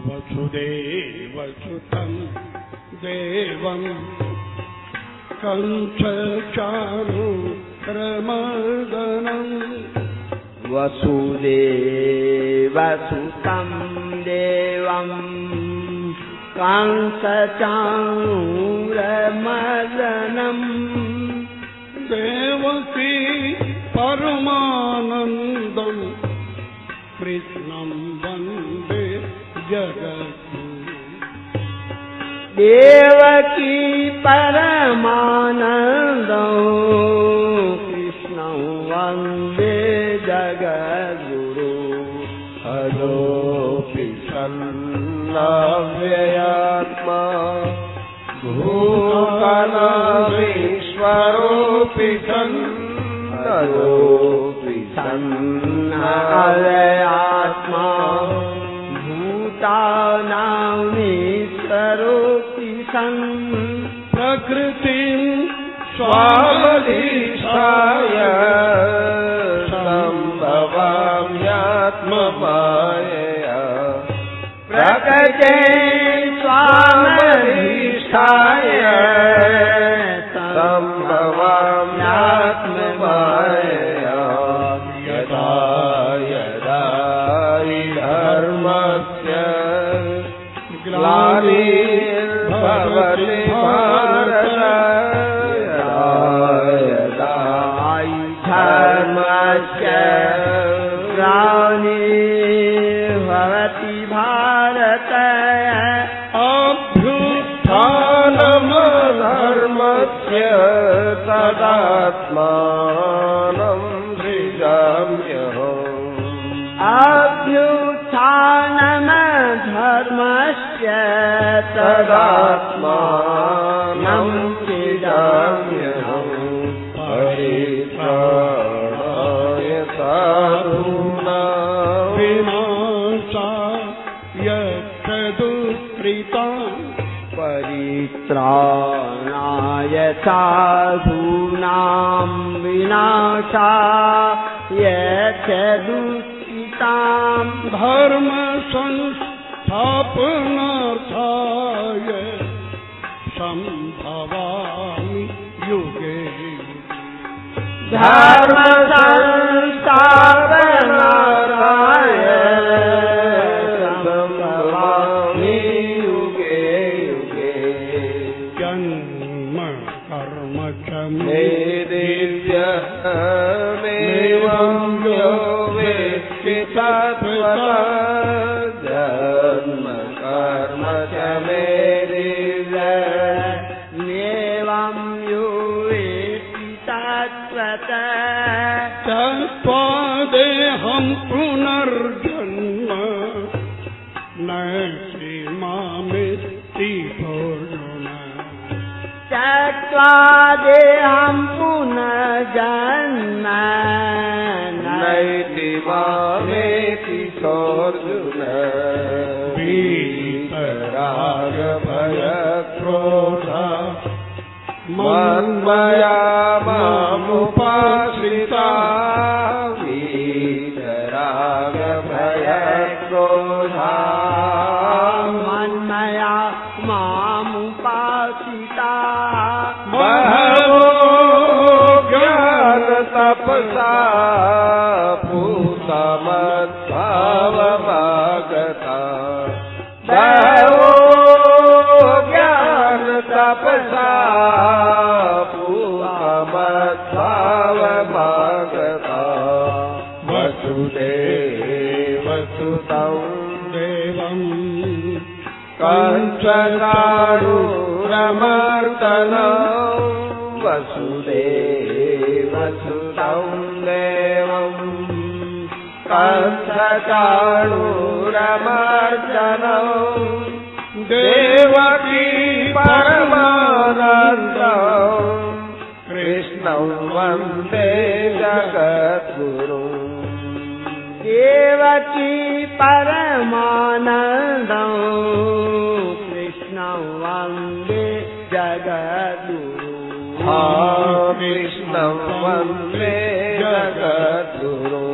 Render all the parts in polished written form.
वसुदेवसुतं देवं कंसचाणूरमर्दनं वसुदेवसुतं देवं कंसचाणूरमर्दनं देवकी परमानन्दं कृष्णं वन्दे जगद्गुरुं देवकी परमानन्दं कृष्णं वन्दे जगद्गुरुं अदोऽपि सन्नव्ययात्मा भूतनामीश्वरोऽपि सन् तदोऽपि सन्नव्ययात्मा भूतानामीश्वरोऽपि सन् प्रकृतिं स्वामधिष्ठाय सम्भवाम्यात्ममायया प्रकृते स्वामधिष्ठाय सम्भवाम्यात्ममायया यदा यदा हि धर्मस्य ग्लानिर्भवति भारत यदा यदा हि धर्मस्य ग्लानिर्भवति भारत अभ्युत्थानमधर्मस्य तदात्मानं सृजाम्यहम् अभ्युत्थानमधर्मस्य तदात्मानं सृजाम्यहम् परित्राणाय साधूनां विनाशाय दुष्कृतां परित्राणाय साधूनां विनाशाय च दुष्कृतां धर्म संस्थापनार्थाय संभवामि युगे धर्म संस्थापनार्थाय संभवामि युगे युगे जन्म कर्म च मे दिव्यमेवं यो वेत्ति तत्त्वतः जन्म कर्म च मे दिव्यमेवं यो वेत्ति तत्त्वतः तत्त्वादेहं पुनर्जन्म नैति मामेति पूर्णः त्यक्त्वादेहं पुनर्जन्म नैति मामेति सोऽर्जुन वीतरागभयक्रोधा मन्मया मामुपाश्रिता वीतरागभयक्रोधा मन्मया मामुपाश्रिता बहवो ज्ञानतपसा पूतमद्भावमागता बहवो ज्ञानतपसा पूतमद्भावमागता वसुदेवसुतं देवं कंसचाणूरमर्दनं वसुदेवसुतं देवं कंसचाणूरमर्दनं देवकी परमानन्दं कृष्णं वन्दे जगद्गुरुं देवकी परमानन्दं कृष्णं वन्दे जगद्गुरुं कृष्णं वन्दे जगद्गुरुं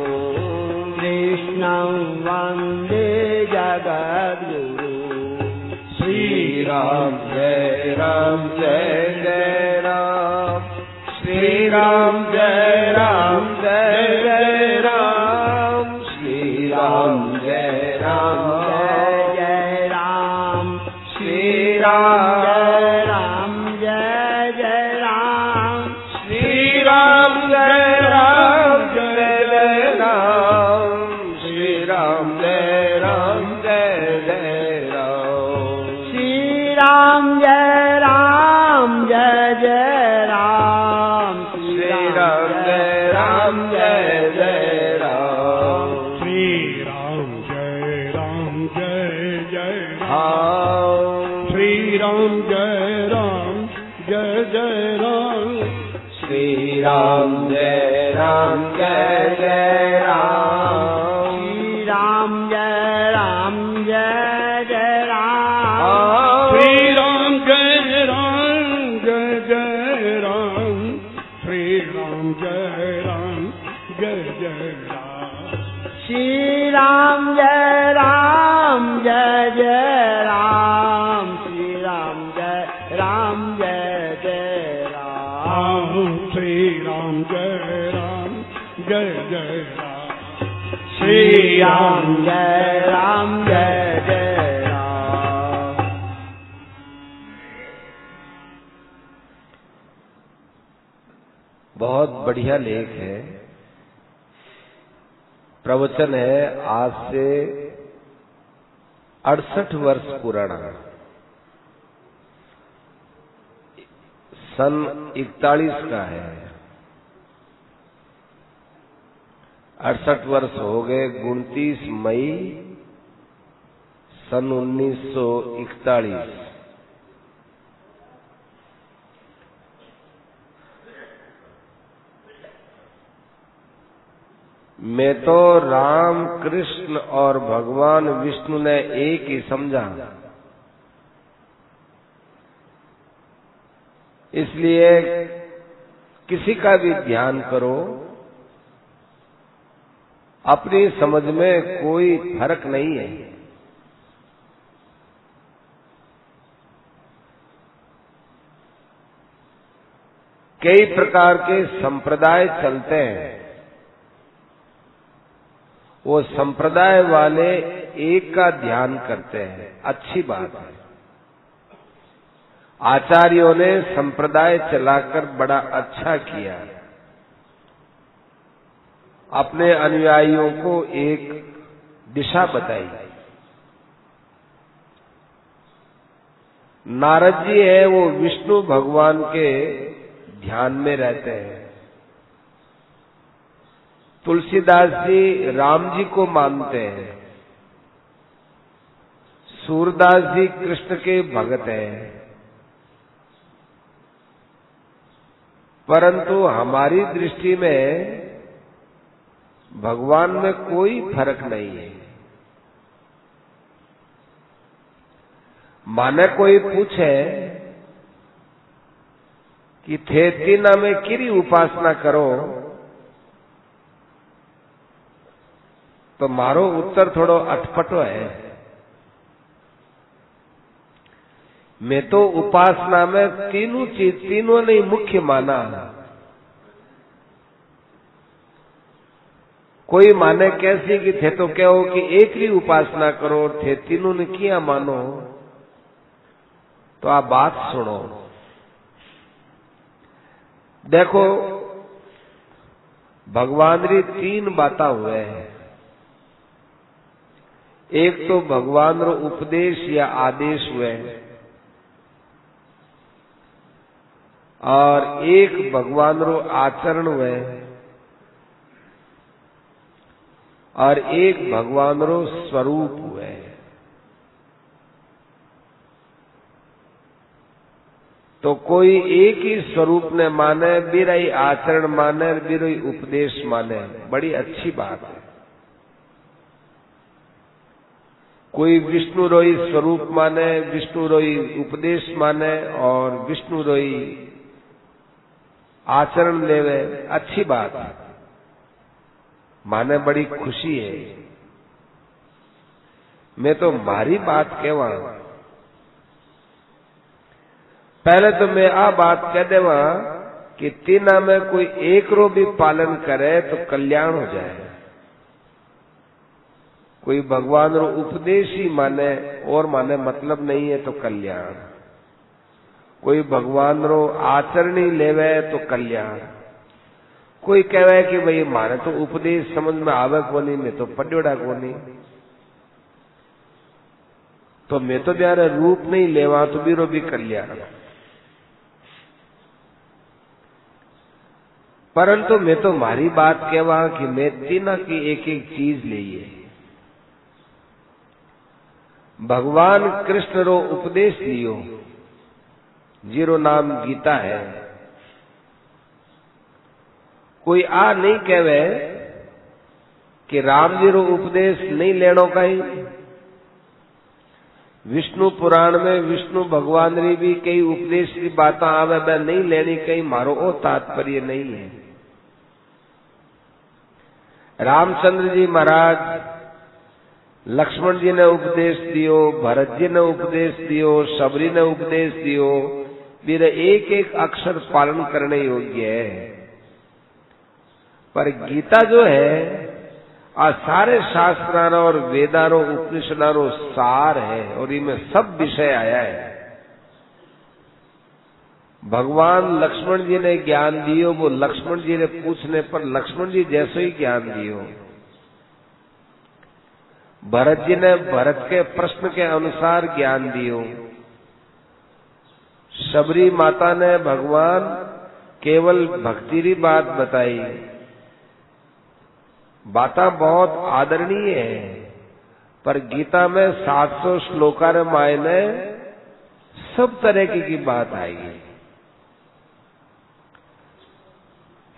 कृष्ण कृष्णं वन्दे जगद्गुरु श्री राम जय राम जय जय राम श्री राम जय राम जय जय राम श्री राम जय राम जय जय राम श्री राम जय जय राम श्री राम जय राम जय जय राम श्री राम जय राम जय जय राम श्री राम जय राम जय जय राम श्री राम जय राम जय जय राम श्री राम जय राम जय जय राम हाँ श्री राम जय राम जय जय राम श्री राम जय राम जय जय राम श्री राम जय राम जय जय राम हाँ श्री राम जय राम जय जय राम श्री राम जय राम जय जय राम श्री राम जय राम जय जय राम श्री राम जय राम जय जय राम श्री राम जय राम जय जय राम श्री राम जय राम जय जय राम बहुत बढ़िया लेख है। प्रवचन है आज से 68 वर्ष पुराना। सन 41 का है। 68 वर्ष हो गए। 29 मई सन 1941। मैं तो राम कृष्ण और भगवान विष्णु ने एक ही समझा, इसलिए किसी का भी ध्यान करो, अपनी समझ में कोई फर्क नहीं है। कई प्रकार के संप्रदाय चलते हैं, वो संप्रदाय वाले एक का ध्यान करते हैं, अच्छी बात है। आचार्यों ने संप्रदाय चलाकर बड़ा अच्छा किया, अपने अनुयायियों को एक दिशा बताई। नारद जी है, वो विष्णु भगवान के ध्यान में रहते हैं। तुलसीदास जी राम जी को मानते हैं। सूरदास जी कृष्ण के भगत हैं। परंतु हमारी दृष्टि में भगवान में कोई फर्क नहीं है। माने कोई पूछे कि थे तीना में किरी उपासना करो, तो मारो उत्तर थोड़ो अटपटो है। मैं तो उपासना में तीनों चीज, तीनों ने मुख्य माना। कोई माने कैसी कि थे तो कहो कि एक ही उपासना करो, थे तीनों ने किया मानो। तो आप बात सुनो, देखो भगवान री तीन बातें हुए हैं। एक तो भगवान रो उपदेश या आदेश हुए, और एक भगवान रो आचरण हुए, और एक भगवान रो स्वरूप हुए। तो कोई एक ही स्वरूप ने माने, बिरा ही आचरण माने, बिरा ही उपदेश माने, बड़ी अच्छी बात है। कोई विष्णु रोई स्वरूप माने, विष्णु रोई उपदेश माने, और विष्णु रोई आचरण लेवे, अच्छी बात है, माने बड़ी खुशी है। मैं तो मारी बात कहवा। पहले तो मैं आ बात कह देवा कि तीना में कोई एक रो भी पालन करे तो कल्याण हो जाए। कोई भगवान रो उपदेश ही माने और माने मतलब नहीं है तो कल्याण। कोई भगवान रो आचरण ही लेवे तो कल्याण। कोई कहे कि भाई मारे तो उपदेश समझ में आवे कोनी, मैं तो पढ़ियोड़ा कोनी, तो मैं तो ब्यारे रूप नहीं लेवा तो बीरो भी कल्याण। परंतु मैं तो मारी बात कहवा कि मैं तीना की एक एक चीज लिए। भगवान कृष्ण रो उपदेश लियो, जीरो नाम गीता है। कोई आ नहीं कहवे कि राम जी रो उपदेश नहीं लेनो कहीं। विष्णु पुराण में विष्णु भगवान री भी कई उपदेश की बातें आवे, वह नहीं लेनी कहीं मारो ओ तात्पर्य नहीं है। रामचंद्र जी महाराज लक्ष्मण जी ने उपदेश दियो, भरत जी ने उपदेश दियो, शबरी ने उपदेश दियो, मेरे एक एक अक्षर पालन करने योग्य है। पर गीता जो है आ सारे शास्त्रारो और वेदारो उपनिषदारो सार है और इनमें सब विषय आया है। भगवान लक्ष्मण जी ने ज्ञान दियो, वो लक्ष्मण जी ने पूछने पर लक्ष्मण जी जैसे ही ज्ञान दियो। भरत जी ने भरत के प्रश्न के अनुसार ज्ञान दियो। शबरी माता ने भगवान केवल भक्ति की बात बताई। बातें बहुत आदरणीय है, पर गीता में 700 श्लोका रे मायने सब तरह की बात आएगी।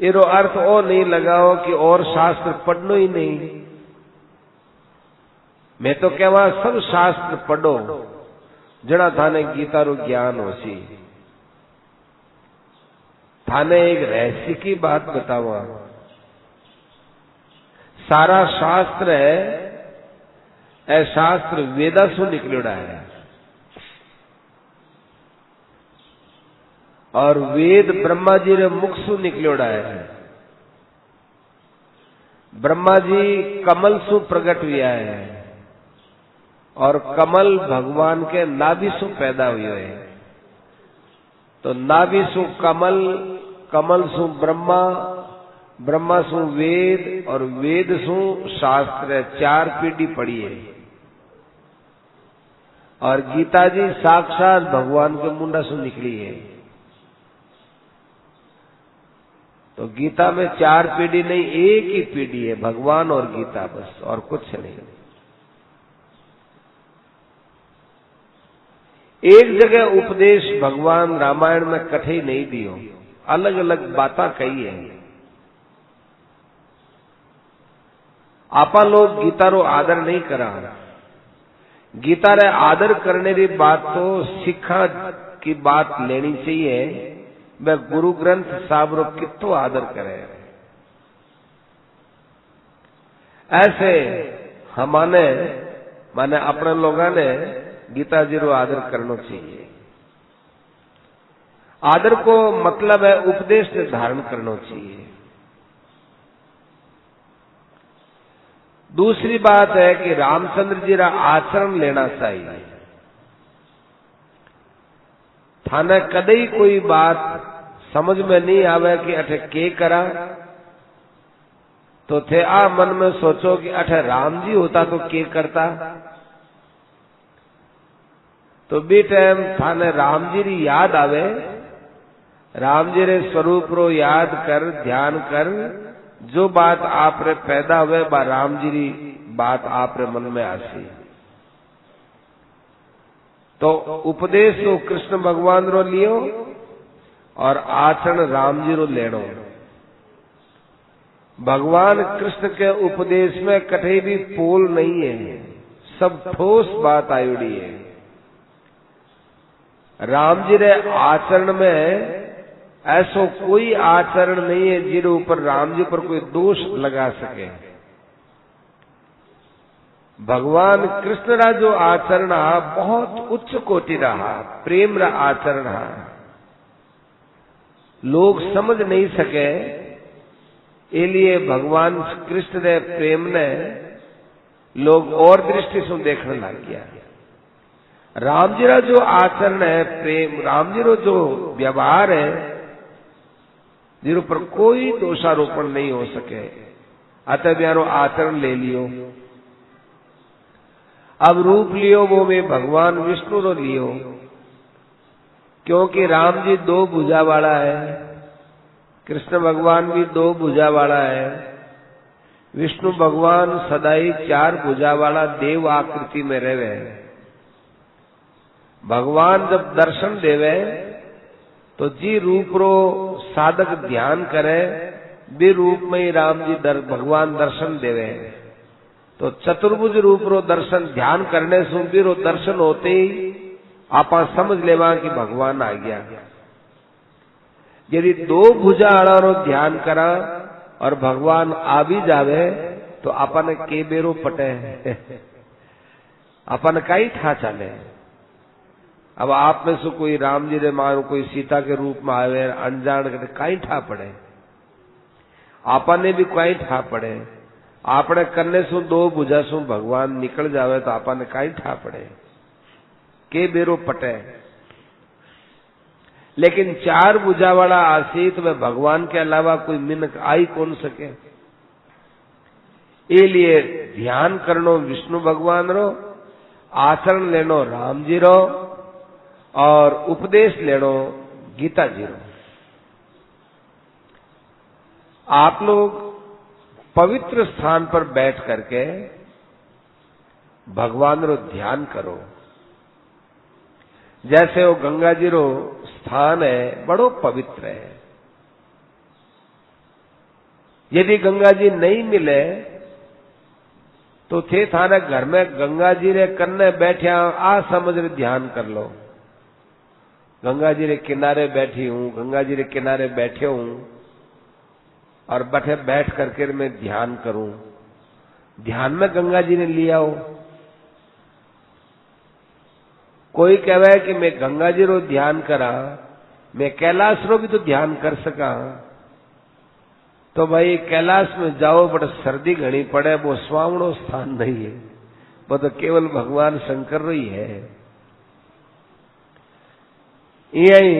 इरो अर्थ ओ नहीं लगाओ कि और शास्त्र पढ़नो ही नहीं। मैं तो कहवा सब शास्त्र पढ़ो जड़ा थाने गीता रो ज्ञान होसी। थाने एक रहस्य की बात बतावा। सारा शास्त्र है ए शास्त्र वेदा सु निकलड़ा है और वेद ब्रह्मा जी रे मुख सु निकलड़ा है। ब्रह्मा जी कमल सु प्रकट हुआ है और कमल भगवान के नाभि सु पैदा हुए है। तो नाभि सु कमल, कमल सु ब्रह्मा, ब्रह्मा सु वेद और वेद सु शास्त्र, 4 पीढ़ी पड़ी है। और गीता जी साक्षात भगवान के मुंडा सु निकली है। तो गीता में 4 पीढ़ी नहीं, एक ही पीढ़ी है, भगवान और गीता, बस और कुछ नहीं। एक जगह उपदेश भगवान रामायण में कठे नहीं दियो, अलग अलग बातें कही है। आपा लोग गीता रो आदर नहीं करा। गीता रे आदर करने की बात तो सिखा की बात लेनी चाहिए। वह गुरु ग्रंथ साहब रो कितो आदर करे। ऐसे हमारे माने अपने लोगों ने गीता जी रो आदर करना चाहिए। आदर को मतलब है उपदेश से धारण करना चाहिए। दूसरी बात है कि रामचंद्र जी रा आचरण लेना चाहिए। थाने कदई कोई बात समझ में नहीं आवे कि अठे के करा, तो थे आ मन में सोचो कि अठे राम जी होता तो के करता। तो बी टाइम थाने राम जी री याद आवे, राम जी रे स्वरूप रो याद कर, ध्यान कर, जो बात आप रे पैदा हुए बा राम जी री बात आप रे मन में आसी। तो उपदेश तो कृष्ण भगवान रो लियो और आचरण राम जी रो लेनो। भगवान कृष्ण के उपदेश में कठे भी पोल नहीं है, सब ठोस बात आयुड़ी है। राम जी रे आचरण में ऐसो कोई आचरण नहीं है जिसके ऊपर राम जी पर कोई दोष लगा सके। भगवान कृष्ण रा जो आचरण रहा बहुत उच्च कोटि रहा, प्रेम रा आचरण रहा। लोग समझ नहीं सके, इसलिए भगवान कृष्ण रे प्रेम ने लोग और दृष्टि से देखने लग गया। राम जी रा जो आचरण है, प्रेम, राम जी रो जो व्यवहार है, जिन पर कोई दोषारोपण नहीं हो सके, अतः ब्यारो आचरण ले लियो। अब रूप लियो वो में भगवान विष्णु रो लियो, क्योंकि राम जी 2 भुजा वाला है, कृष्ण भगवान भी 2 भुजा वाला है, विष्णु भगवान सदाई 4 भुजा वाला देव आकृति में रहे। भगवान जब दर्शन देवे तो जी रूप रो साधक ध्यान करे, भी रूप में ही राम जी भगवान दर्शन देवे। तो चतुर्भुज रूप रो दर्शन ध्यान करने से भी रो दर्शन होते ही आप समझ लेवा कि भगवान आ गया। यदि 2 भुजा वाला रो ध्यान करा और भगवान आ भी जावे तो अपन के बेरो पटे अपन का ही था चले। अब आप में से कोई राम जी रे मारो, कोई सीता के रूप में आवे अनजान के कहीं ठा पड़े, आपने भी कहीं ठा पड़े। आपने करने सु 2 भुजा सु भगवान निकल जावे तो आपने कहीं ठा पड़े, के बेरो पटे। लेकिन 4 भुजा वाला आसीत में भगवान के अलावा कोई मिनक आई कौन सके। इसलिए ध्यान करनो विष्णु भगवान रो, आचरण लेनो राम जी रो, और उपदेश लेनो गीता जी रो। आप लोग पवित्र स्थान पर बैठ करके भगवान रो ध्यान करो। जैसे वो गंगा जी रो स्थान है, बड़ो पवित्र है। यदि गंगा जी नहीं मिले तो थे थाने घर में गंगा जी रे कन्ने बैठा आ समझ रे ध्यान कर लो। गंगा जी रे किनारे बैठी हूं, गंगा जी रे किनारे बैठे हूं और बैठ करके मैं ध्यान करूं। ध्यान में गंगा जी ने लिया हो। कोई कहवे कि मैं गंगा जी रो ध्यान करा, मैं कैलाश रो भी तो ध्यान कर सका। तो भाई कैलाश में जाओ बट सर्दी घनी पड़े, वो स्वावणो स्थान नहीं है, वो तो केवल भगवान शंकर रो ही है। यही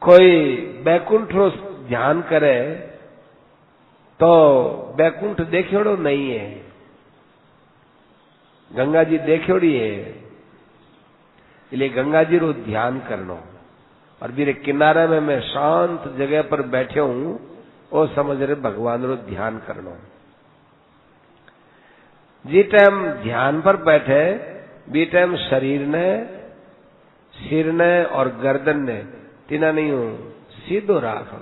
कोई बैकुंठ रो ध्यान करे तो बैकुंठ देखियोड़ो नहीं है, गंगा जी देखियोड़ी है। इसलिए गंगा जी रो ध्यान करनो और मेरे किनारे में मैं शांत जगह पर बैठे हूं, वो समझ रहे भगवान रो ध्यान करनो। जी टाइम ध्यान पर बैठे बी टाइम शरीर ने, सिर ने और गर्दन ने तीना नहीं हो सीधो राखो,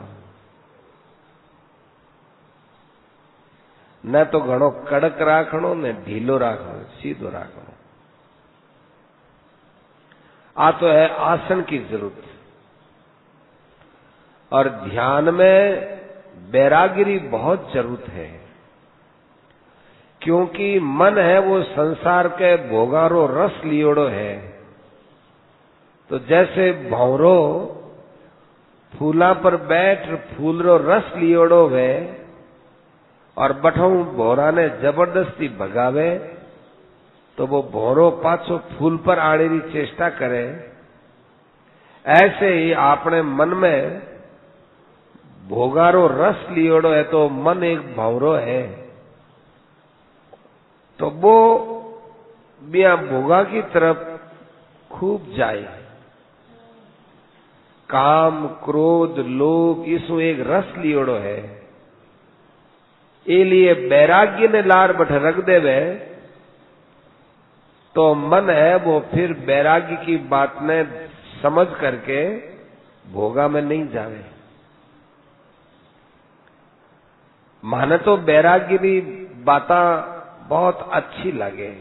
न तो घणो कड़क राखनो न ढीलो राखनो, सीधो राखनो। आ तो है आसन की जरूरत। और ध्यान में बैरागिरी बहुत जरूरत है, क्योंकि मन है वो संसार के भोगारो रस लियोड़ो है। तो जैसे भौरो फूला पर बैठ फूल रो रस लियोड़ो है और बठों भौरा ने जबरदस्ती भगावे तो वो भौरो पाछो फूल पर आने की चेष्टा करे। ऐसे ही आपने मन में भोगारो रस लियोड़ो है तो मन एक भौरो है, तो वो बिया भोगा की तरफ खूब जाए। काम क्रोध लोभ इसो एक रस लियोड़ो है। इसलिए बैराग्य ने लार बठ रख देवे तो मन है वो फिर बैराग्य की बात ने समझ करके भोगा में नहीं जावे। माने तो बैराग्य की बाता बहुत अच्छी लगे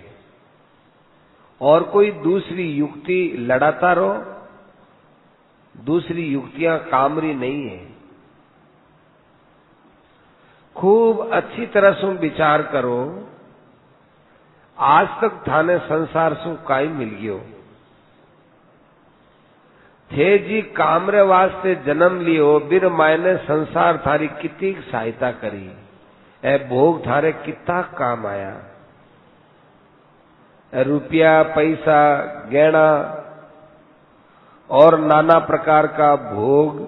और कोई दूसरी युक्ति लड़ाता रहो, दूसरी युक्तियां कामरी नहीं है। खूब अच्छी तरह से विचार करो, आज तक थाने संसार से काई मिल गयो थे जी, कामरे वास्ते जन्म लियो, बिर मायने संसार थारी कितनी सहायता करी, ए भोग थारे कितना काम आया, रुपया पैसा गहना और नाना प्रकार का भोग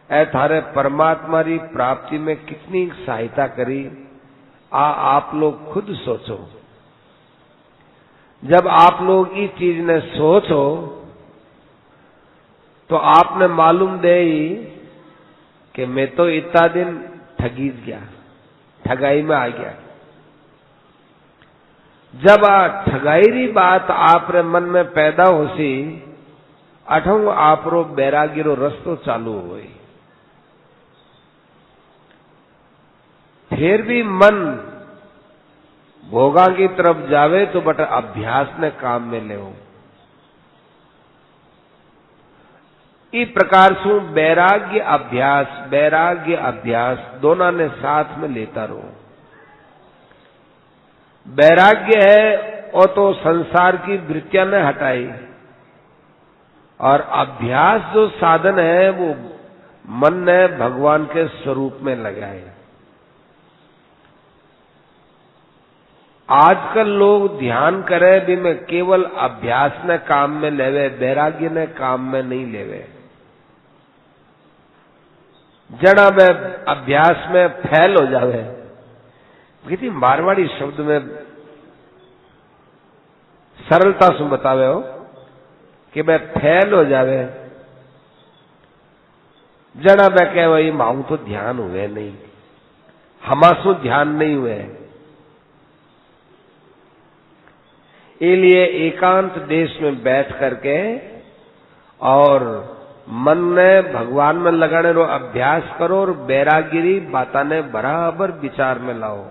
ए थारे परमात्मा की प्राप्ति में कितनी सहायता करी, आप लोग खुद सोचो। जब आप लोग इस चीज ने सोचो तो आपने मालूम दे कि मैं तो इतना दिन ठगी गया, ठगाई में आ गया। जब ठगाई री बात आप रे मन में पैदा होसी, अठों आप रो बैरागी रो रस्तो चालू हो, फिर भी मन भोगा की तरफ जावे तो बट अभ्यास ने काम में ले। इस प्रकार से वैराग्य अभ्यास दोनों ने साथ में लेता रहो। वैराग्य है और तो संसार की वृत्तियां ने हटाई, और अभ्यास जो साधन है वो मन ने भगवान के स्वरूप में लगाए। आजकल लोग ध्यान करे भी में केवल अभ्यास ने काम में लेवे, वैराग्य ने काम में नहीं लेवे। जड़ा में अभ्यास में फैल हो जावे, कितनी मारवाड़ी शब्द में सरलता से बतावे हो कि मैं फैल हो जावे। जड़ा में कह वही माऊ तो ध्यान हुए नहीं, हमासु ध्यान नहीं हुए। इसलिए एकांत देश में बैठ करके और मन ने भगवान में लगाने रो अभ्यास करो, और बैरागिरी बाता ने बराबर विचार में लाओ।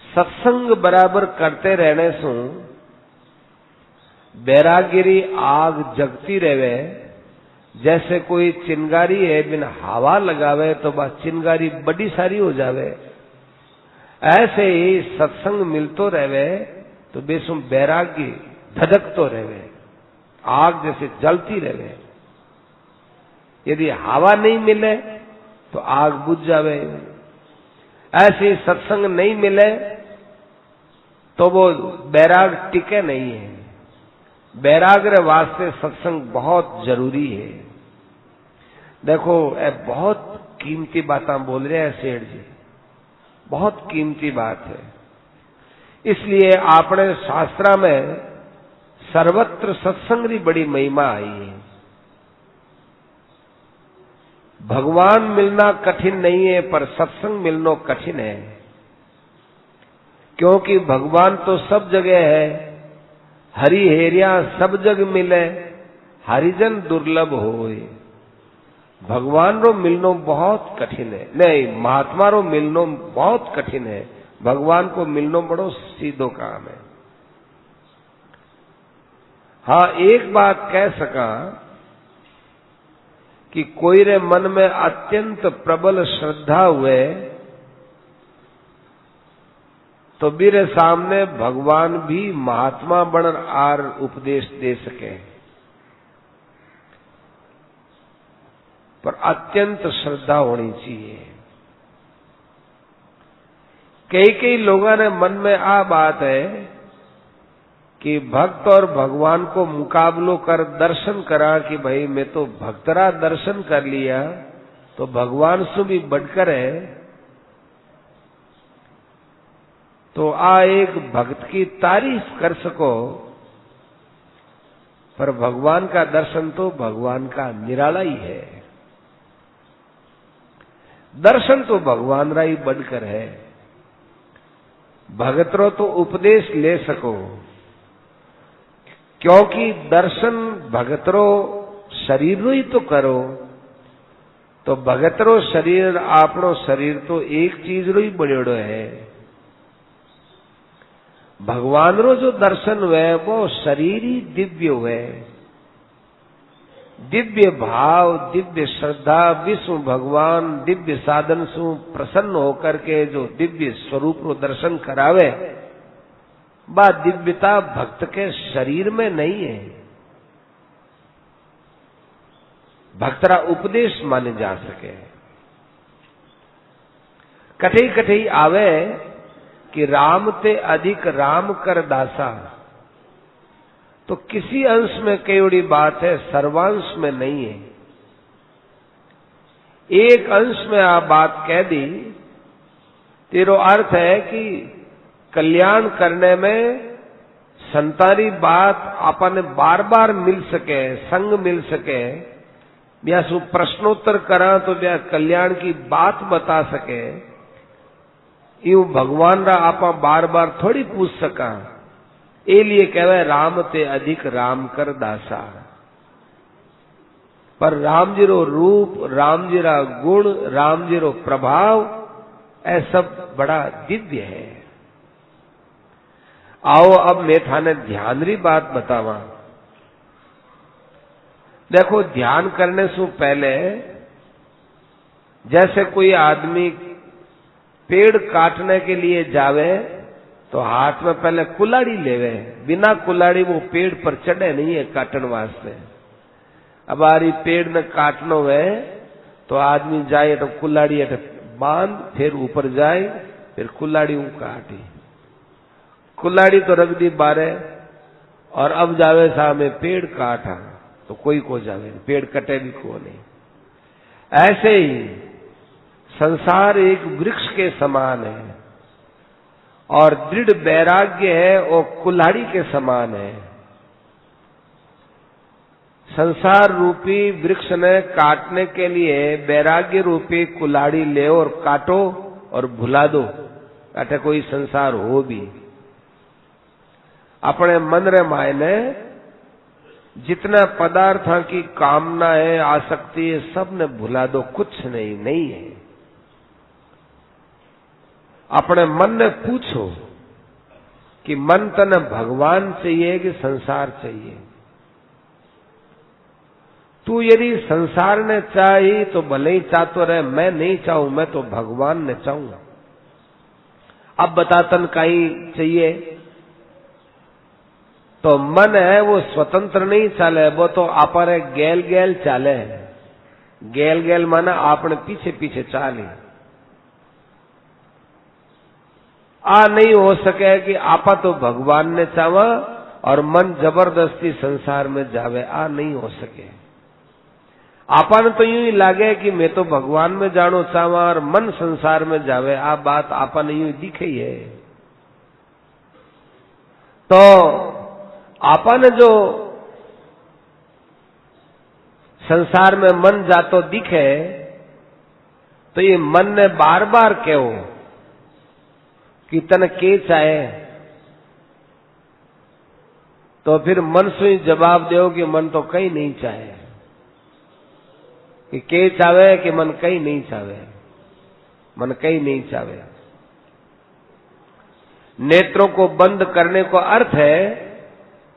सत्संग बराबर करते रहने से बैरागिरी आग जगती रहे। जैसे कोई चिंगारी है, बिना हवा लगावे तो बस चिंगारी बड़ी सारी हो जावे, ऐसे ही सत्संग मिलतो रहे तो बेसुम बैरागी धधकतो रहे, आग जैसे जलती रहे। यदि हवा नहीं मिले तो आग बुझ जावे। ऐसे सत्संग नहीं मिले तो वो बैराग टिके नहीं है। बैराग्य वास्ते सत्संग बहुत जरूरी है। देखो ये बहुत कीमती बातें बोल रहे हैं सेठ जी, बहुत कीमती बात है। इसलिए आपने शास्त्रा में सर्वत्र सत्संग की बड़ी महिमा आई है। भगवान मिलना कठिन नहीं है, पर सत्संग मिलना कठिन है, क्योंकि भगवान तो सब जगह है। हरि हेरिया सब जग मिले, हरिजन दुर्लभ होए। भगवान रो मिलनो बहुत कठिन है, नहीं महात्मा रो मिलनो बहुत कठिन है। भगवान को मिलनो बड़ो सीधो काम है। हाँ, एक बात कह सका कि कोई रे मन में अत्यंत प्रबल श्रद्धा हुए तो मेरे सामने भगवान भी महात्मा बन आर उपदेश दे सके, पर अत्यंत श्रद्धा होनी चाहिए। कई लोगों ने मन में आ बात है कि भक्त और भगवान को मुकाबलो कर दर्शन करा कि भाई मैं तो भक्तरा दर्शन कर लिया तो भगवान से भी बढ़कर है। तो एक भक्त की तारीफ कर सको, पर भगवान का दर्शन तो भगवान का निराला ही है। दर्शन तो भगवान रा ही बढ़कर है। भगतरो तो उपदेश ले सको, क्योंकि दर्शन भगतरो शरीर ही तो करो। तो भगतरो शरीर आपनो शरीर तो एक चीज रो ही बनेड़ो है। भगवान रो जो दर्शन हुए वो शरीर ही दिव्य हुए। दिव्य भाव, दिव्य श्रद्धा, विष्णु भगवान दिव्य साधन सु प्रसन्न होकर के जो दिव्य स्वरूप रो दर्शन करावे, बा दिव्यता भक्त के शरीर में नहीं है, भक्तरा उपदेश माने जा सके। कठई कठई आवे कि राम ते अधिक राम कर दासा, तो किसी अंश में केवड़ी बात है, सर्वांश में नहीं है। एक अंश में आप बात कह दी, तेरो अर्थ है कि कल्याण करने में संतारी बात अपन बार बार मिल सके, संग मिल सके, या सु प्रश्नोत्तर करा तो या कल्याण की बात बता सके, यूं भगवान रा आपा बार बार थोड़ी पूछ सका। ए लिए कहवे राम ते अधिक राम कर दासा। पर राम जी रो रूप, राम जी रा गुण, राम जी रो प्रभाव, ऐ सब बड़ा दिव्य है। आओ अब मैं थाने ध्यान री बात बतावा। देखो, ध्यान करने से पहले जैसे कोई आदमी पेड़ काटने के लिए जावे तो हाथ में पहले कुल्हाड़ी लेवे, बिना कुल्हाड़ी वो पेड़ पर चढ़े नहीं है काटन वास्ते। अब आरी पेड़ ने काटनो है तो आदमी जाए तो कुल्हाड़ी बांध, फिर ऊपर जाए, फिर कुल्हाड़ी काटी, कुल्हाड़ी तो रख दी बारे, और अब जावे सामने पेड़ काटा तो कोई को जावे, पेड़ कटे भी को नहीं। ऐसे ही संसार एक वृक्ष के समान है और दृढ़ वैराग्य है और कुल्हाड़ी के समान है। संसार रूपी वृक्ष ने काटने के लिए वैराग्य रूपी कुल्हाड़ी ले और काटो और भुला दो, काटे कोई संसार हो भी। अपने मन रे मायने जितना पदार्थों की कामना है, आसक्ति है, सब ने भुला दो, कुछ नहीं है। अपने मन ने पूछो कि मन तने भगवान चाहिए कि संसार चाहिए। तू यदि संसार ने चाही तो भले ही चाहतो रहे, मैं नहीं चाहूं, मैं तो भगवान ने चाहूंगा। अब बता तन कहीं चाहिए, तो मन है वो स्वतंत्र नहीं चाले, वो तो आपरे गेल गेल चाले। गेल गेल माना आपने पीछे पीछे चाले। आ नहीं हो सके कि आपा तो भगवान ने चावा और मन जबरदस्ती संसार में जावे, आ नहीं हो सके। आपा ने तो यूं ही लागे कि मैं तो भगवान में जानो चावा और मन संसार में जावे, आ बात आपा ने यूं दिखी है। तो आपा ने जो संसार में मन जातो दिखे, तो ये मन ने बार बार कहो कि तन के चाहे, तो फिर मन से ही जवाब दो कि मन तो कहीं नहीं चाहे, कि के चाहे कि मन कहीं नहीं चाहे, मन कहीं नहीं चाहे। नेत्रों को बंद करने को अर्थ है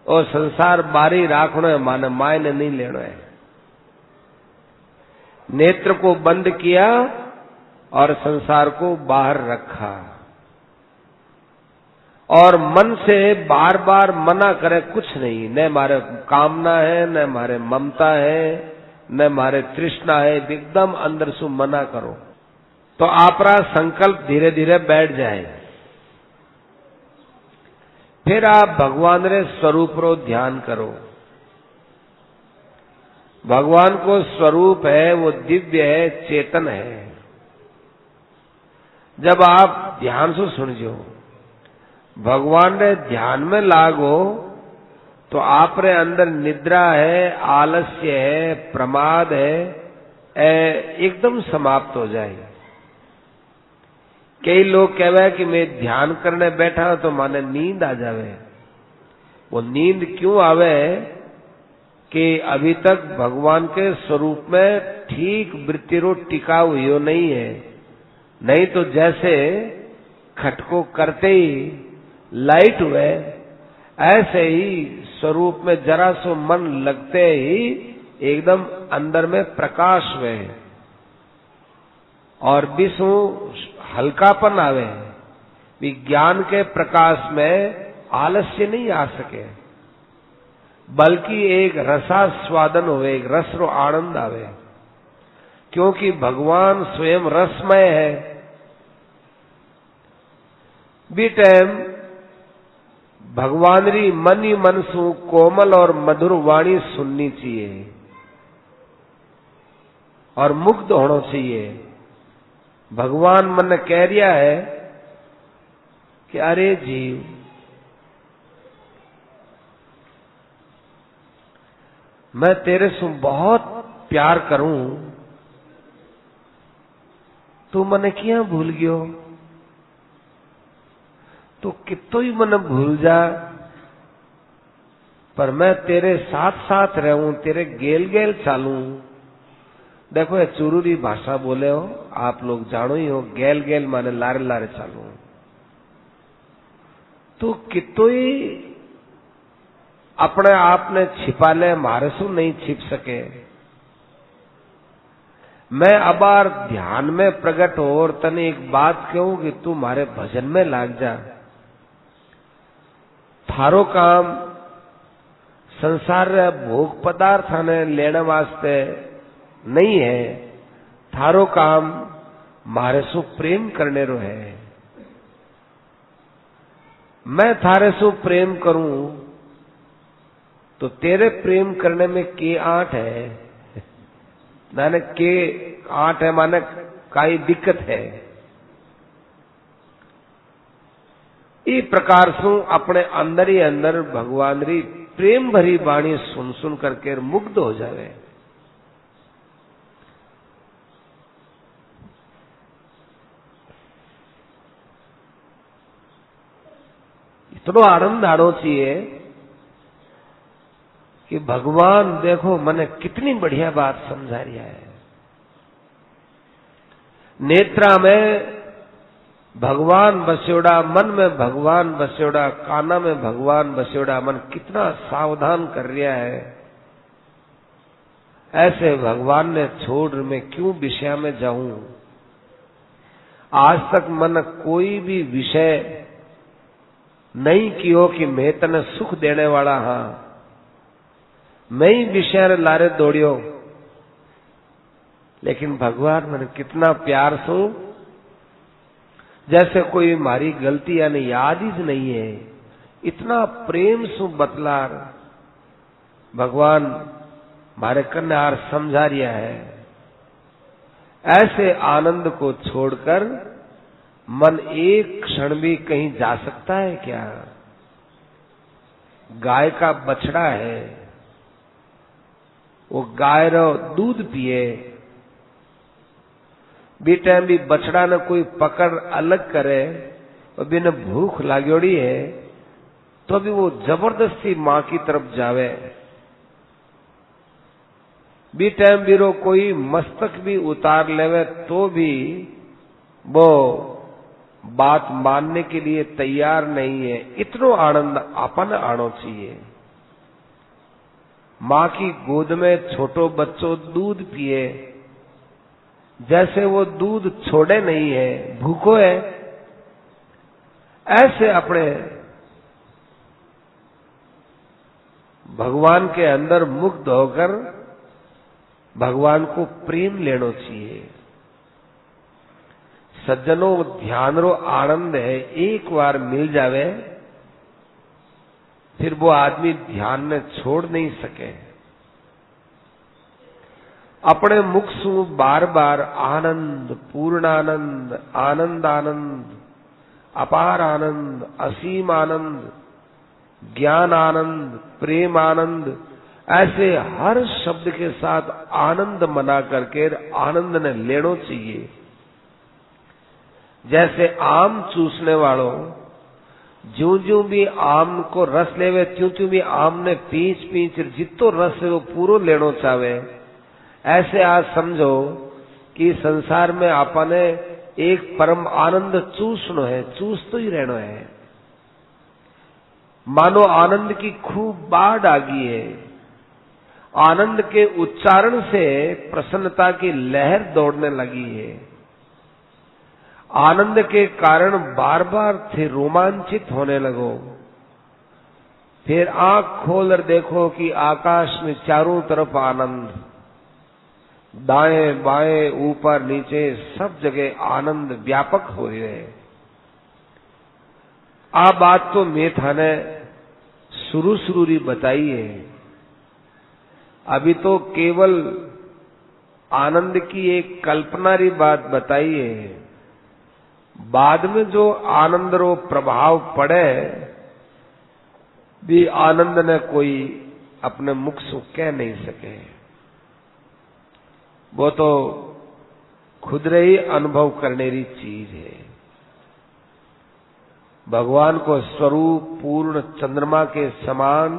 और संसार बारी राखना है, माने मायने नहीं लेना है। नेत्र को बंद किया और संसार को बाहर रखा, और मन से बार बार मना करे कुछ नहीं, न मारे कामना है, न मारे ममता है, न मारे तृष्णा है, एकदम अंदर से मना करो तो आपरा संकल्प धीरे धीरे बैठ जाए। फिर आप भगवान रे स्वरूप रो ध्यान करो। भगवान को स्वरूप है, वो दिव्य है, चेतन है। जब आप ध्यान से सुनजो, भगवान रे ध्यान में लागो, तो आप रे अंदर निद्रा है, आलस्य है, प्रमाद है, एकदम समाप्त हो जाए। कई लोग कहवे कि मैं ध्यान करने बैठा तो माने नींद आ जावे। वो नींद क्यों आवे कि अभी तक भगवान के स्वरूप में ठीक वृत्ति रो टिका हुई नहीं है। नहीं तो जैसे खटको करते ही लाइट हुए, ऐसे ही स्वरूप में जरा सो मन लगते ही एकदम अंदर में प्रकाश में, और विष्णु हल्कापन आवे, विज्ञान के प्रकाश में आलस्य नहीं आ सके, बल्कि एक रसास्वादन हो, एक रस रो आनंद आवे, क्योंकि भगवान स्वयं रसमय है। बी टाइम भगवान री मन ही मन सु कोमल और मधुर वाणी सुननी चाहिए और मुग्ध होना चाहिए। भगवान मन कह रिया है कि अरे जीव, मैं तेरे से बहुत प्यार करूं, तू मने क्या भूल गयो, तू कितो ही मन भूल जा, पर मैं तेरे साथ साथ रहूं, तेरे गेल गेल चालूं। देखो ये चूरूरी भाषा बोले हो, आप लोग जानो ही हो, गेल गेल माने लारे लारे चालू। तू कितो ही अपने आप ने छिपा ले, मारे सु नहीं छिप सके। मैं अबार ध्यान में प्रकट हो और तने एक बात कहूं कि तू मारे भजन में लाग जा। थारो काम संसार रे भोग पदार्थ ने लेने वास्ते नहीं है, थारो काम मारे सु प्रेम करने रो है। मैं थारे सु प्रेम करूं तो तेरे प्रेम करने में के आठ है, माने के आठ है, माने काई दिक्कत है। इस प्रकार से अपने अंदर ही अंदर भगवान री प्रेम भरी वाणी सुन सुन करके मुग्ध हो जावे। इतना आनंद आड़ो चाहिए कि भगवान देखो मने कितनी बढ़िया बात समझा रिया है। नेत्रा में भगवान बस्योड़ा, मन में भगवान बस्योड़ा, काना में भगवान बस्योड़ा, मन कितना सावधान कर रिया है। ऐसे भगवान ने छोड़ मैं क्यों विषय में जाऊं। आज तक मन कोई भी विषय नहीं कियो कि मैं तने सुख देने वाला हाँ, मैं ही विषय लारे दौड़ियो। लेकिन भगवान मैंने कितना प्यार सु, जैसे कोई मारी गलती यानी याद ही नहीं है, इतना प्रेम सु बतलार भगवान मारे कन्यार समझा रिया है। ऐसे आनंद को छोड़कर मन एक क्षण भी कहीं जा सकता है क्या। गाय का बछड़ा है, वो गाय रो दूध पिए, बी टाइम भी बछड़ा ने कोई पकड़ अलग करे और बिना भूख लागोड़ी है तो भी वो जबरदस्ती मां की तरफ जावे। बी टाइम बीरो कोई मस्तक भी उतार लेवे तो भी वो बात मानने के लिए तैयार नहीं है। इतना आनंद अपन आनो चाहिए। मां की गोद में छोटो बच्चों दूध पिए, जैसे वो दूध छोड़े नहीं है, भूखो है, ऐसे अपने भगवान के अंदर मुग्ध होकर भगवान को प्रेम लेना चाहिए। सज्जनों, ध्यान रो आनंद है, एक बार मिल जावे फिर वो आदमी ध्यान ने छोड़ नहीं सके। अपने मुख से बार बार आनंद, पूर्णानंद, आनंद आनंद, अपार आनंद, असीम आनंद, ज्ञान आनंद, प्रेम आनंद, ऐसे हर शब्द के साथ आनंद मना करके आनंद ने लेना चाहिए। जैसे आम चूसने वालों ज्यों ज्यों भी आम को रस लेवे त्यों त्यों भी आम ने पींच पींच जितो रस है वो पूरो लेना चाहे। ऐसे आज समझो कि संसार में आपने एक परम आनंद चूसनो है, चूस तो ही रहना है। मानो आनंद की खूब बाढ़ आ गई है, आनंद के उच्चारण से प्रसन्नता की लहर दौड़ने लगी है। आनंद के कारण बार बार फिर रोमांचित होने लगो। फिर आंख खोल देखो कि आकाश में चारों तरफ आनंद, दाएं बाएं ऊपर नीचे सब जगह आनंद व्यापक हो रहे हैं। आ बात तो मैं थाने शुरू री बताई है। अभी तो केवल आनंद की एक कल्पना री बात बताई है। बाद में जो आनंद रो प्रभाव पड़े भी आनंद ने कोई अपने मुख से कह नहीं सके। वो तो खुद रे ही अनुभव करने की चीज है। भगवान को स्वरूप पूर्ण चंद्रमा के समान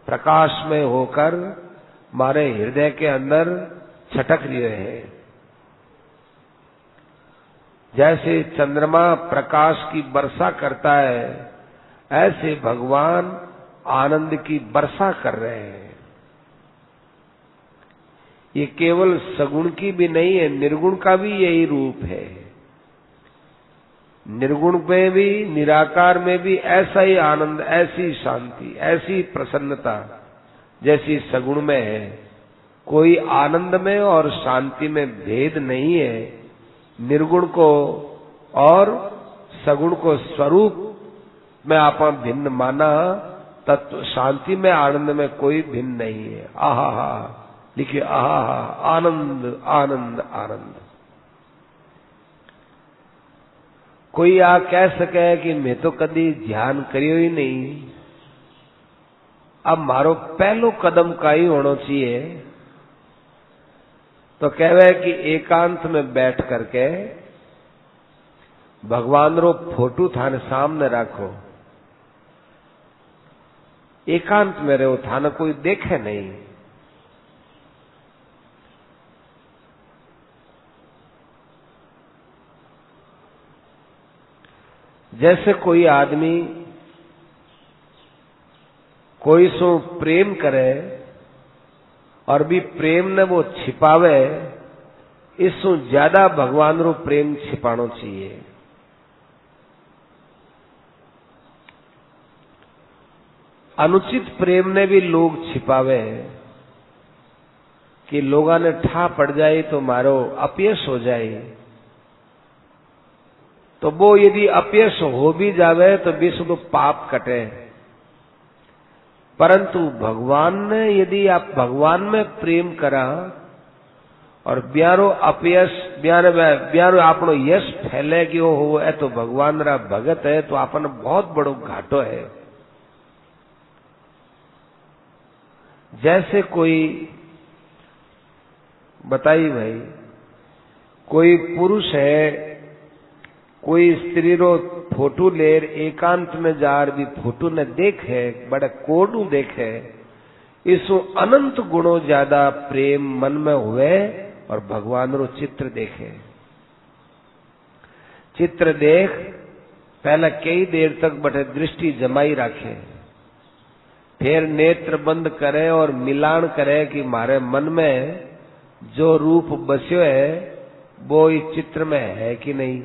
प्रकाश में होकर हमारे हृदय के अंदर छटक रहे हैं। जैसे चंद्रमा प्रकाश की वर्षा करता है, ऐसे भगवान आनंद की वर्षा कर रहे हैं। ये केवल सगुण की भी नहीं है, निर्गुण का भी यही रूप है। निर्गुण में भी, निराकार में भी ऐसा ही आनंद, ऐसी शांति, ऐसी प्रसन्नता जैसी सगुण में है। कोई आनंद में और शांति में भेद नहीं है। निर्गुण को और सगुण को स्वरूप में आपा भिन्न माना, तत्व शांति में आनंद में कोई भिन्न नहीं है। आहा हा लिखिए, आहा हा, आनंद आनंद आनंद। कोई आ कह सके कि मैं तो कभी ध्यान करियो ही नहीं। अब मारो पहलो कदम का ही होना चाहिए। तो कहवे कि एकांत में बैठ करके भगवान रो फोटो थाने सामने रखो। एकांत में रहो, थाने कोई देखे नहीं। जैसे कोई आदमी कोई सो प्रेम करे और भी प्रेम ने वो छिपावे, इससे ज्यादा भगवान रो प्रेम छिपानो चाहिए। अनुचित प्रेम ने भी लोग छिपावे कि लोगा ने ठा पड़ जाए तो मारो अपयश हो जाए। तो वो यदि अपयश हो भी जावे तो विश्व तो पाप कटे। परंतु भगवान ने, यदि आप भगवान में प्रेम करा और ब्यारो अपयश ब्यारो आपनो यश फैले कि ओ हो ए तो भगवान रा भगत है, तो आपने बहुत बड़ो घाटो है। जैसे कोई बताइए भाई, कोई पुरुष है, कोई स्त्री रो फोटो लेर एकांत में जार भी फोटो ने देखे, बड़े कोडू देखे, इसो अनंत गुणों ज्यादा प्रेम मन में हुए और भगवान रो चित्र देखे। चित्र देख पहले कई देर तक बटे दृष्टि जमाई रखे, फिर नेत्र बंद करे और मिलान करे कि मारे मन में जो रूप बस्यो है वो इस चित्र में है कि नहीं।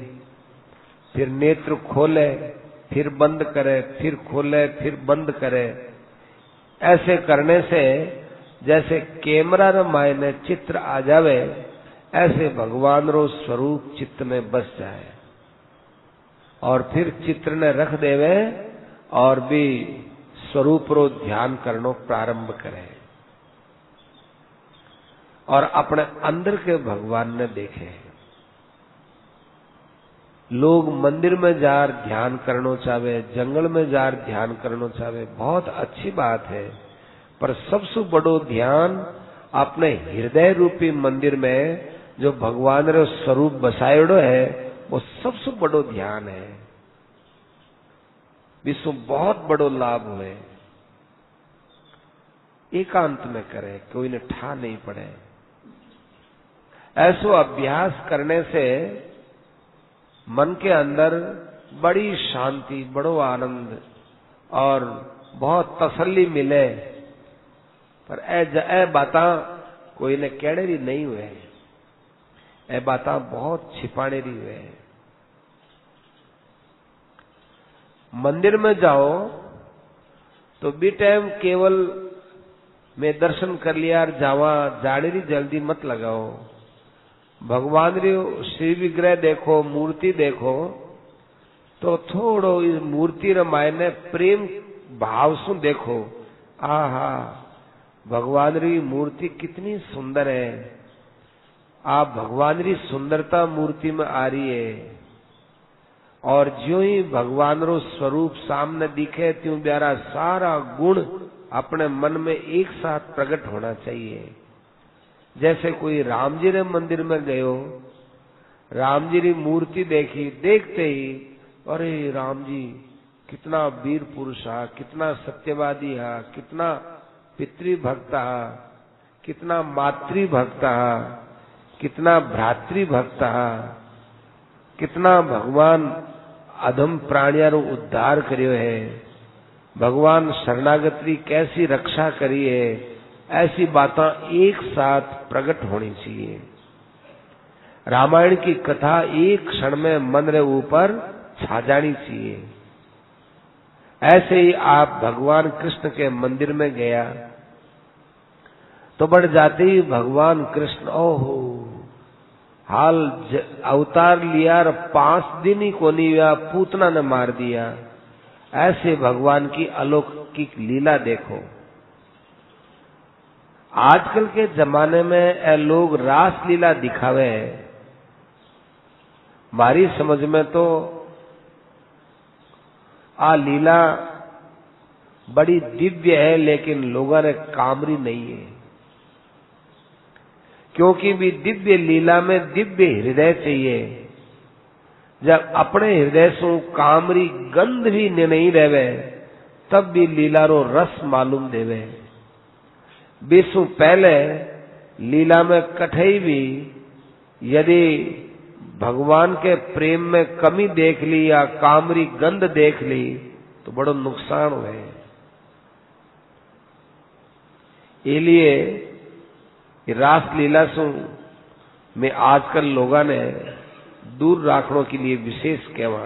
फिर नेत्र खोले, फिर बंद करे, फिर खोले, फिर बंद करे। ऐसे करने से जैसे कैमरा रे मायने चित्र आ जावे, ऐसे भगवान रो स्वरूप चित्त में बस जाए और फिर चित्र ने रख देवे और भी स्वरूप रो ध्यान करनो प्रारंभ करे और अपने अंदर के भगवान ने देखे। लोग मंदिर में जार ध्यान करना चाहे, जंगल में जार ध्यान करना चाहे, बहुत अच्छी बात है, पर सबसे बड़ो ध्यान अपने हृदय रूपी मंदिर में जो भगवान रो स्वरूप बसायोड़ो है, वो सबसे बड़ो ध्यान है। विश्व बहुत बड़ो लाभ हुए। एकांत में करे, कोई ने ठा नहीं पड़े। ऐसो अभ्यास करने से मन के अंदर बड़ी शांति, बड़ो आनंद और बहुत तसल्ली मिले। पर ए बातां कोई ने कहने री नहीं हुए, ए बातां बहुत छिपाने री हुए। मंदिर में जाओ तो बी टाइम केवल मैं दर्शन कर लिया और जावा, जाने री जल्दी मत लगाओ। भगवान री श्री विग्रह देखो, मूर्ति देखो, तो थोड़ो इस मूर्ति रे मायने प्रेम भाव सु देखो। आहा, भगवान री मूर्ति कितनी सुंदर है। आप भगवान री सुंदरता मूर्ति में आ रही है, और ज्यों ही भगवान रो स्वरूप सामने दिखे त्यों प्यारा सारा गुण अपने मन में एक साथ प्रकट होना चाहिए। जैसे कोई राम जी रे मंदिर में गयो, राम जी री मूर्ति देखी, देखते ही अरे राम जी कितना वीर पुरुष है, कितना सत्यवादी है, कितना पितृभक्त है, कितना मातृभक्त है, कितना भ्रातृभक्त है, कितना भगवान अधम प्राणियां रो उद्धार करियो है, भगवान शरणागति कैसी रक्षा करी है। ऐसी बातें एक साथ प्रकट होनी चाहिए। रामायण की कथा एक क्षण में मन रे ऊपर छा जानी चाहिए। ऐसे ही आप भगवान कृष्ण के मंदिर में गया तो बढ़ जाते ही भगवान कृष्ण ओहो हाल अवतार लिया और 5 दिन ही को नहीं हुआ, पूतना ने मार दिया। ऐसे भगवान की अलौकिक लीला देखो। आजकल के जमाने में लोग रास लीला दिखावे हैं। हमारी समझ में तो आ लीला बड़ी दिव्य है, लेकिन लोगों ने कामरी नहीं है। क्योंकि भी दिव्य लीला में दिव्य हृदय चाहिए। जब अपने हृदय से कामरी गंध भी नहीं रहे, तब भी लीला रो रस मालूम देवे। बेसु पहले लीला में कठई भी यदि भगवान के प्रेम में कमी देख ली या कामरी गंध देख ली तो बड़ो नुकसान हुए। इसलिए रास लीला से में आजकल लोगों ने दूर रखने के लिए विशेष कहवा।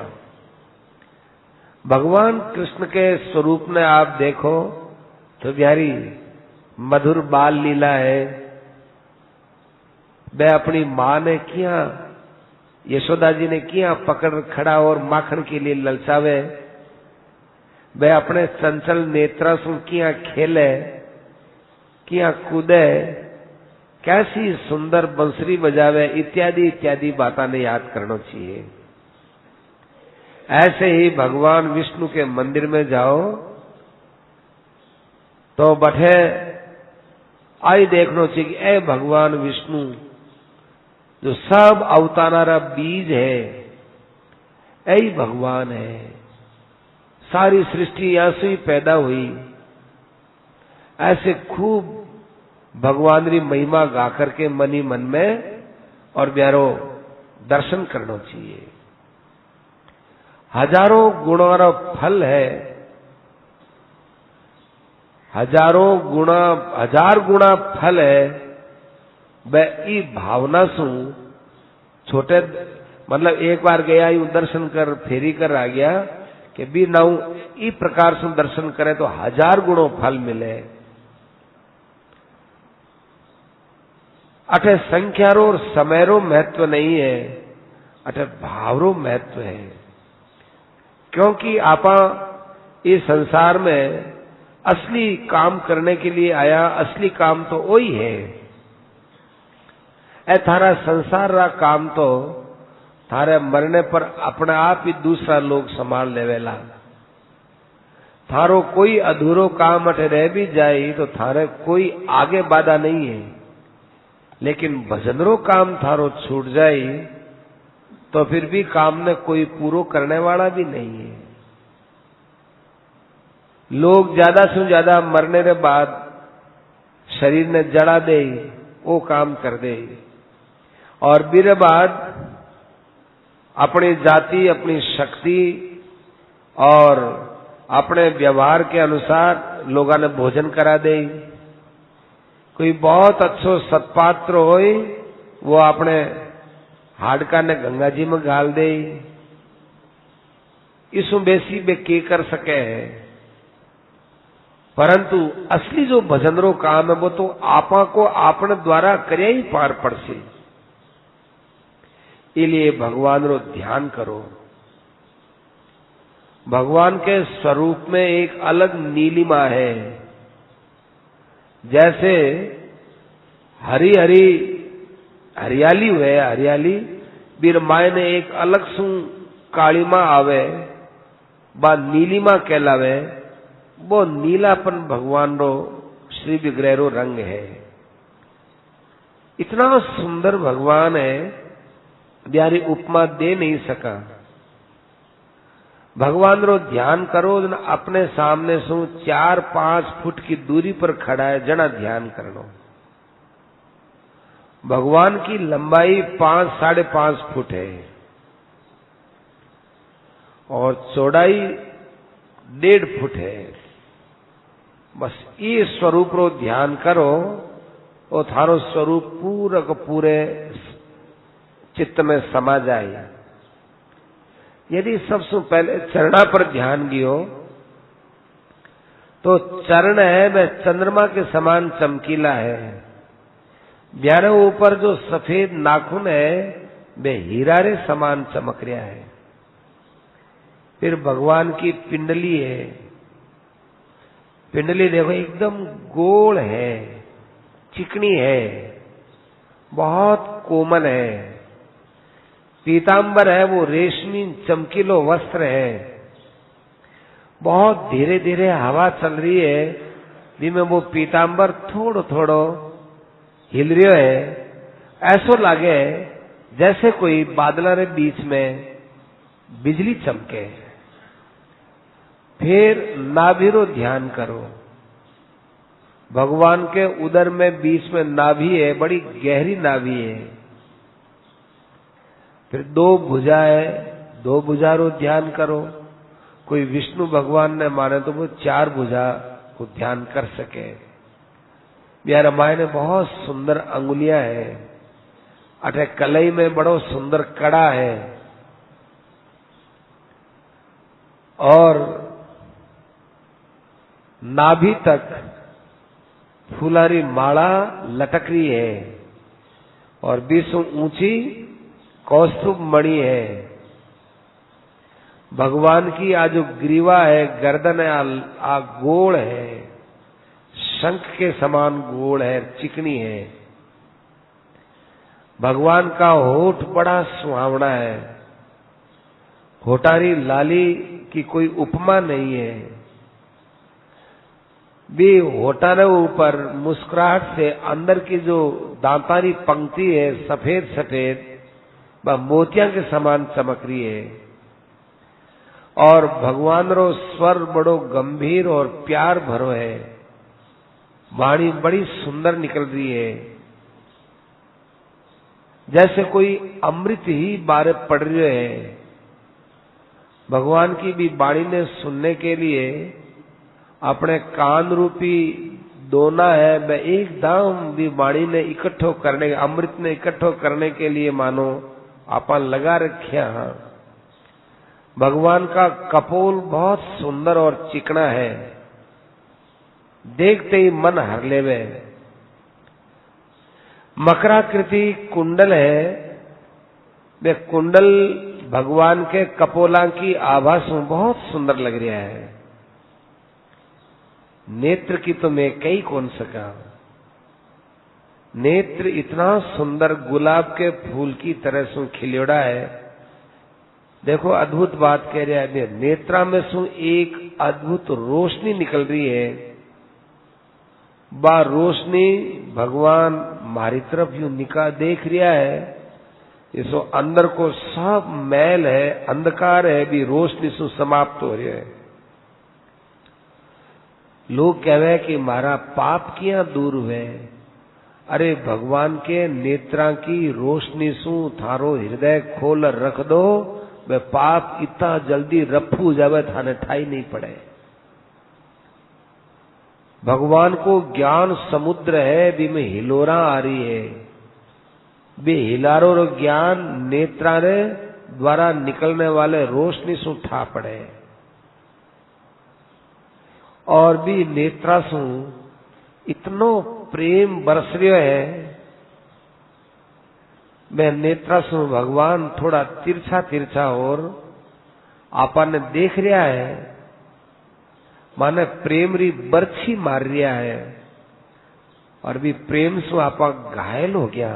भगवान कृष्ण के स्वरूप में आप देखो तो प्यारी मधुर बाल लीला है। वह अपनी माँ ने किया, यशोदा जी ने किया पकड़ खड़ा और माखन के लिए ललचावे। वह अपने चंचल नेत्रा से किया खेले, किया कूदे, कैसी सुंदर बंसरी बजावे, इत्यादि इत्यादि बातें ने याद करना चाहिए। ऐसे ही भगवान विष्णु के मंदिर में जाओ तो बैठे आई देखना चाहिए कि ए भगवान विष्णु जो सब अवतारा बीज है, यही भगवान है। सारी सृष्टि यहां से ही पैदा हुई। ऐसे खूब भगवान की महिमा गा करके मनी मन में और प्यारो दर्शन करना चाहिए। हजारों गुणों का फल है, हजारों गुणा 1000 गुणा फल है। वह ई भावना सु छोटे मतलब एक बार गया यूं दर्शन कर फेरी कर आ गया कि भी नाउ ई प्रकार से दर्शन करे तो 1000 गुणों फल मिले। अठे संख्यारो और समयरो महत्व नहीं है, अठे भावरो महत्व है। क्योंकि आपा इस संसार में असली काम करने के लिए आया, असली काम तो वही है। ए थारा संसार रा काम तो थारे मरने पर अपने आप ही दूसरा लोग संभाल लेवेला। थारो कोई अधूरो काम अठे रह भी जाए तो थारे कोई आगे बाधा नहीं है। लेकिन भजनरो काम थारो छूट जाए तो फिर भी काम ने कोई पूरो करने वाला भी नहीं है। लोग ज्यादा से ज्यादा मरने के बाद शरीर ने जड़ा दे वो काम कर दे, और बीरे बाद अपनी जाति, अपनी शक्ति और अपने व्यवहार के अनुसार लोगों ने भोजन करा दे। कोई बहुत अच्छो सत्पात्र होय वो अपने हाडका ने गंगाजी में गाल दे, इसु बेसी बे के कर सके है। परंतु असली जो भजन रो काम है वो तो आपा को आपने द्वारा करया ही पार पड़से। इसलिए भगवान रो ध्यान करो। भगवान के स्वरूप में एक अलग नीलिमा है। जैसे हरी हरी हरियाली हुए, हरियाली बीर माय ने एक अलग सु कालीमा आवे बा नीलिमा कहलावे। वो नीलापन भगवान रो श्री विग्रह रो रंग है। इतना सुंदर भगवान है, ब्यारी उपमा दे नहीं सका। भगवान रो ध्यान करो, अपने सामने सु 4-5 फुट की दूरी पर खड़ा है, जना ध्यान करनो। भगवान की लंबाई 5-5.5 फुट है और चौड़ाई 1.5 फुट है। बस ये स्वरूप रो ध्यान करो और थारो स्वरूप पूरा का पूरे चित्त में समा जाए। यदि सबसे पहले चरणा पर ध्यान दियो तो चरण है वह चंद्रमा के समान चमकीला है। ब्यारे ऊपर जो सफेद नाखून है वह हीरा रे समान चमक रहा है। फिर भगवान की पिंडली है। पिंडली देखो एकदम गोल है, चिकनी है, बहुत कोमल है। पीतांबर है, वो रेशमी चमकीलो वस्त्र है। बहुत धीरे धीरे हवा चल रही है, जिसमें वो पीतांबर थोड़ो थोड़ो हिल रही है। ऐसो लागे जैसे कोई बादल रे बीच में बिजली चमके। फिर नाभि ध्यान करो। भगवान के उदर में बीच में नाभि है, बड़ी गहरी नाभि है। फिर 2 भुजा है, 2 भुजा रो ध्यान करो। कोई विष्णु भगवान ने माने तो वो 4 भुजा को ध्यान कर सके। यार माय ने बहुत सुंदर अंगुलियां है। अटे कलई में बड़ो सुंदर कड़ा है और नाभि तक फूलारी माला लटक रही है और 20 ऊंची कौस्तुभ मणि है। भगवान की आज जो ग्रीवा है, गर्दन है, आ गोल है, शंख के समान गोल है, चिकनी है। भगवान का होठ बड़ा सुहावना है। होठारी लाली की कोई उपमा नहीं है। भी होठारे ऊपर मुस्कुराहट से अंदर की जो दांतारी पंक्ति है सफेद सफेद, वह मोतिया के समान चमक रही है। और भगवान रो स्वर बड़ो गंभीर और प्यार भरो है। वाणी बड़ी सुंदर निकल रही है, जैसे कोई अमृत ही बारे पड़ रहे है। भगवान की भी वाणी ने सुनने के लिए अपने कान रूपी दोना है, वह एकदम भी वाणी ने इकट्ठो करने, अमृत ने इकट्ठो करने के लिए मानो अपन लगा रखिया। भगवान का कपोल बहुत सुंदर और चिकना है, देखते ही मन हर लेवे। मकराकृति कुंडल है, वे कुंडल भगवान के कपोला की आभा से बहुत सुंदर लग रहा है। नेत्र की तो मैं कहीं कौन सका। नेत्र इतना सुंदर गुलाब के फूल की तरह से खिलौड़ा है। देखो अद्भुत बात कह रहा है, नेत्रा में से एक अद्भुत रोशनी निकल रही है। बा रोशनी भगवान मारी तरफ यूं निकाह देख रहा है। इसो अंदर को सब मैल है, अंधकार है, भी रोशनी से समाप्त हो रही है। लोग कहवे कि मारा पाप किया दूर हुए। अरे भगवान के नेत्रा की रोशनी सु थारो हृदय खोल रख दो, वे पाप इतना जल्दी रफू जावे थाने ठाई नहीं पड़े। भगवान को ज्ञान समुद्र है, भी में हिलोरा आ रही है, बे हिलारो रो ज्ञान नेत्रा ने द्वारा निकलने वाले रोशनी सु ठा पड़े और भी नेत्रा सु इतनो प्रेम बरस रह्यो है। मैं नेत्रा सु भगवान थोड़ा तिरछा तिरछा और आपा ने देख रहा है, माने प्रेम री बरछी मार रहा है और भी प्रेम सु आपा घायल हो गया।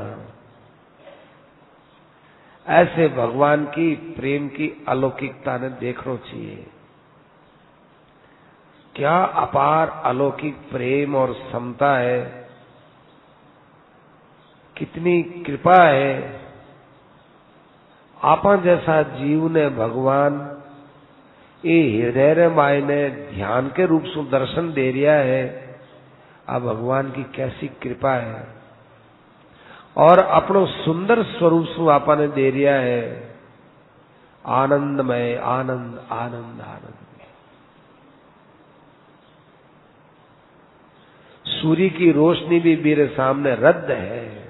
ऐसे भगवान की प्रेम की अलौकिकता ने देखना चाहिए। क्या अपार अलौकिक प्रेम और समता है, कितनी कृपा है। आपा जैसा जीव ने भगवान ये हृदय माय ने ध्यान के रूप से दर्शन दे रिया है। अब भगवान की कैसी कृपा है और अपनो सुंदर स्वरूप से आपा ने दे रिया है। आनंदमय, आनंद आनंद आनंद। सूर्य की रोशनी भी मेरे सामने रद्द है,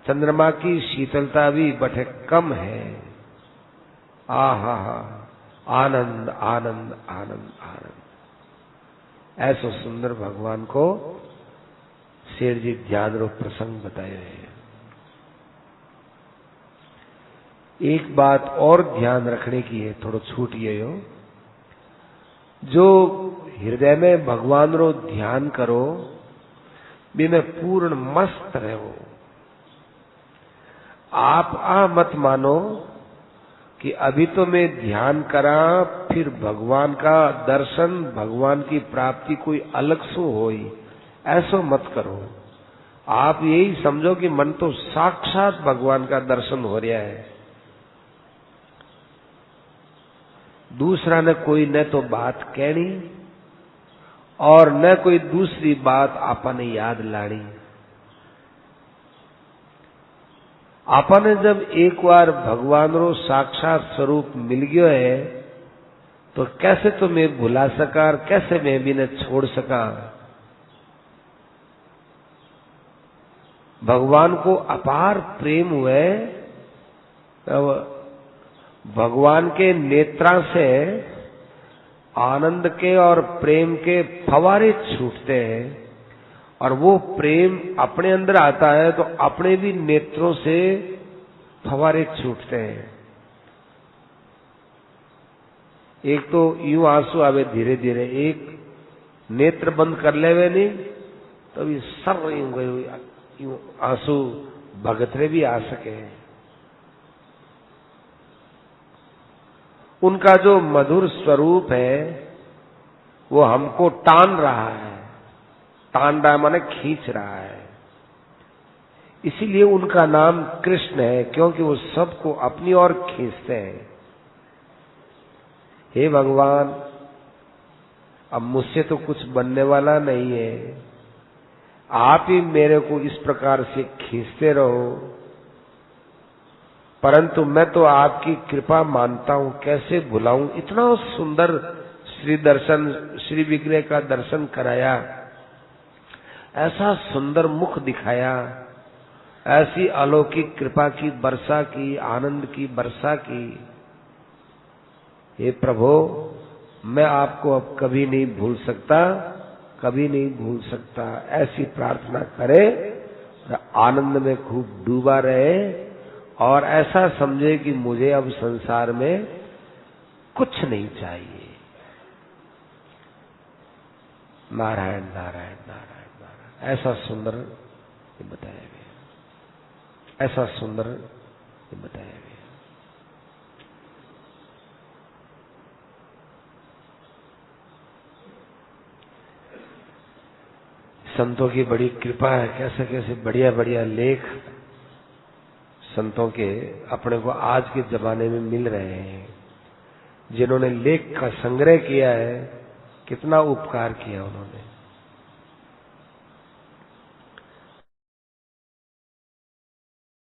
चंद्रमा की शीतलता भी बटे कम है। आहा, आनंद आनंद आनंद आनंद। ऐसा सुंदर भगवान को शेर जी ध्यान रो प्रसंग बताए हैं। एक बात और ध्यान रखने की है, थोड़ा छूट ये हो, जो हृदय में भगवान रो ध्यान करो भी में पूर्ण मस्त रहो। आप मत मानो कि अभी तो मैं ध्यान करा फिर भगवान का दर्शन, भगवान की प्राप्ति कोई अलग सो होई, ऐसा मत करो। आप यही समझो कि मन तो साक्षात भगवान का दर्शन हो रहा है। दूसरा ने कोई न तो बात कहनी और न कोई दूसरी बात आपने याद लानी। आपने जब एक बार भगवान रो साक्षात स्वरूप मिल गयो है तो कैसे तो मैं भुला सका और कैसे मैं भी न छोड़ सका। भगवान को अपार प्रेम हुए, भगवान के नेत्रा से आनंद के और प्रेम के फवारे छूटते हैं और वो प्रेम अपने अंदर आता है तो अपने भी नेत्रों से फवारे छूटते हैं। एक तो यूं आंसू आवे धीरे धीरे, एक नेत्र बंद कर लेवे नहीं तो भी सर यूं आंसू भगतरे भी आ सके। उनका जो मधुर स्वरूप है वो हमको टान रहा है, टान रहा है माने खींच रहा है। इसीलिए उनका नाम कृष्ण है, क्योंकि वो सबको अपनी ओर खींचते हैं। हे भगवान, अब मुझसे तो कुछ बनने वाला नहीं है, आप ही मेरे को इस प्रकार से खींचते रहो। परंतु मैं तो आपकी कृपा मानता हूं, कैसे भुलाऊं। इतना सुंदर श्री दर्शन, श्री विग्रह का दर्शन कराया, ऐसा सुंदर मुख दिखाया, ऐसी अलौकिक कृपा की वर्षा की, आनंद की वर्षा की। हे प्रभु, मैं आपको अब कभी नहीं भूल सकता, कभी नहीं भूल सकता। ऐसी प्रार्थना करे, आनंद में खूब डूबा रहे और ऐसा समझे कि मुझे अब संसार में कुछ नहीं चाहिए। नारायण नारायण नारायण नारायण। ऐसा सुंदर ये बताया गया, ऐसा सुंदर ये बताया गया। संतों की बड़ी कृपा है, कैसे कैसे बढ़िया बढ़िया लेख संतों के अपने को आज के जमाने में मिल रहे हैं। जिन्होंने लेख का संग्रह किया है, कितना उपकार किया उन्होंने।